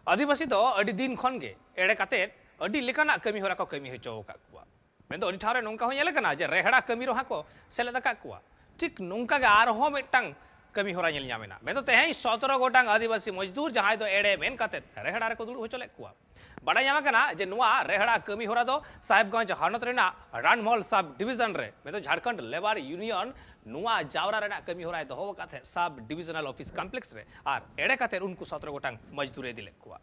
आदिवासी दो अड़ी दिन खन गे एड़े काते अड़ी लेकाना कमी होरा को कमी होचो का कुआ मेन दो अड़ी ठारे नोंका हो नेल कना जे रेहड़ा कमी रहा को सेले दका कुआ ठीक नोंका गे आर हो मिटटांग कमी होरा नेल ᱧᱟᱢᱮᱱᱟ मेन दो तेहें 17 गोटांग आदिवासी मजदूर जहां दो एड़े मेन काते रेहड़ा रे को दुड़ होचो ले कुआ बड़ा ᱧᱟᱢ कना जे नुआ रेहड़ा कमी होरा दो साहेबगंज हनत रेना रानमहल सब डिवीजन रे मेन दो झारखंड लेबर यूनियन नुआ जावरा रेना कमी होरा दो काते सब डिवीजनल ऑफिस कॉम्प्लेक्स रे आर एड़े काते उनको 17 गोटांग मजदूर दिले कुआ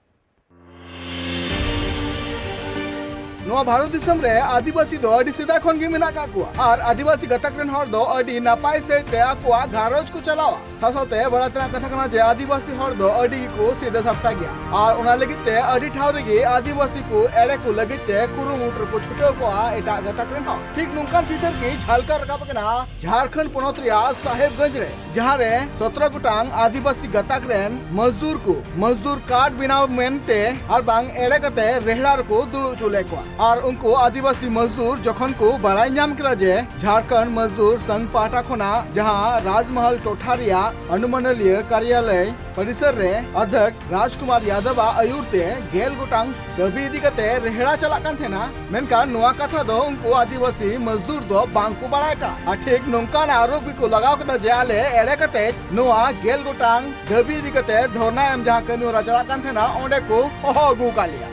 नवा भारत दिसम रे आदिवासी दो अडी सीधा खन गे मेना का कुआ और आदिवासी गतक रेन हर दो अडी नापाय से ते आकुआ घारोज को चलावा सासोते बड़ा तना कथा कना जे आदिवासी हर दो अडी को सीधा सप्ता गया और उना लगी ते अडी ठाव रे आदिवासी को एड़े को लगी ते कुरुमुटर को छुटो को एटा गतक रेन हर ठीक नुनकान चितर की झालका रकाब कना झारखंड पोनोत रिया साहेबगंज रे जहां रे 17 गोटांग आदिवासी गतक रेन मजदूर को मजदूर कार्ड बिनाव मेनते और बांग एड़े कते रेहड़ार को दुड़ु चुले को और उनको आदिवासी मजदूर जखन को बड़ाई नाम किला जे झारखंड मजदूर संघ पाटा खोना जहां राजमहल टोठारिया अनुमंडलीय कार्यालय परिसर रे अध्यक्ष राजकुमार यादव आयुरते गेल गोटांग दबी इदी कते रेहड़ा चला कान थेना मेनका नोआ कथा दो उनको आदिवासी मजदूर दो बांग को बड़ाय का ठीक नोंकान आरोप को लगाव कता जे आले एड़े कते नोआ गेल गोटांग दबी इदी कते धरना एम जहां कनो चला कान थेना ओंडे को ओहो गु कालिया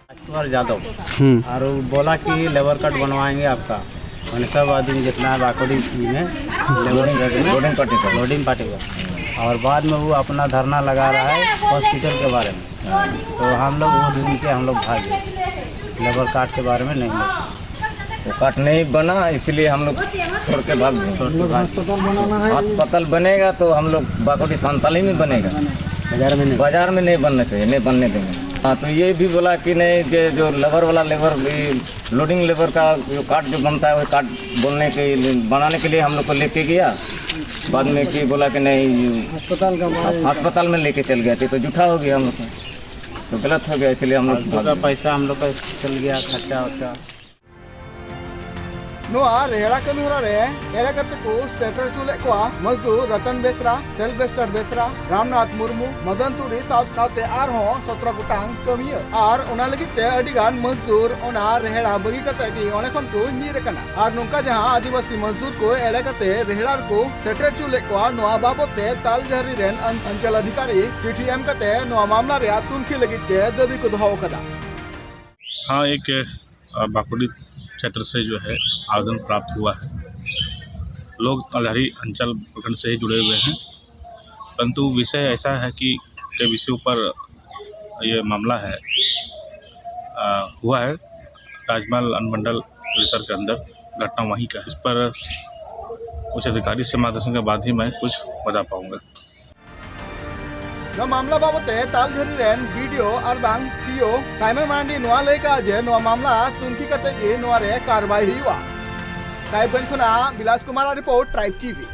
राजकुमार यादव और बोला कि लेबर कार्ड बनवाएंगे आपका मैंने सब आदमी जितना है बाकोडी में लोडिंग पार्टी का और बाद में वो अपना धरना लगा रहा है हॉस्पिटल के बारे में तो हम लोग वो सुन के हम लोग भागे लेबर कार्ड के बारे में नहीं वो कार्ड नहीं बना इसलिए हम लोग छोड़ के भाग गए अस्पताल बनेगा तो हम लोग बाकोडी संताली में बनेगा बाजार में नहीं बनने चाहिए नहीं बनने देंगे हाँ तो ये भी बोला कि नहीं जो लेबर वाला लेबर लोडिंग लेबर का जो कार्ड जो बनता है वो कार्ड बनाने के लिए हम लोग को लेके गया बाद में कि बोला कि नहीं अस्पताल में लेके चल गया तो झूठा हो गया हम लोग का तो गलत हो गया इसलिए हम लोग पैसा हम लोग का चल गया खर्चा वर्चा नोआ रेहड़ा कमी रे एड़ा कते को सेटर चुले को मजदूर रतन बेसरा सेल्वेस्टर बेसरा रामनाथ मुर्मू मदन तुरी साथे आर हो 17 गोटांग कमी और उना लगी ते अडिगान मजदूर ओना रेहड़ा बगी कते की ओने खन को नीर कना और नुका जहां आदिवासी मजदूर को एड़ा कते रेहड़ा को सेटर चुले को नोआ बाबते तालझरी रेन अंचल अधिकारी चिठी एम कते नोआ मामला रे तुनखी लगी ते दबी को दहाव कदा हां एक बाकुड़ी क्षेत्र से जो है आवेदन प्राप्त हुआ है लोग तालझरी अंचल प्रखंड से ही जुड़े हुए हैं परंतु विषय ऐसा है कि के विषयों पर ये मामला है हुआ है राजमहल अनुमंडल परिसर के अंदर घटना वहीं का इस पर कुछ अधिकारी से मार्गदर्शन के बाद ही मैं कुछ बता पाऊंगा नो मामला बाबते तालझरी रेन वीडियो और बांग सीओ साइमन मांडी नोआ लेका जे नोआ मामला तुनकी कते ए नोआ रे कार्रवाई हुआ साहिबगंज खुना Bilas Kumar report tribe TV.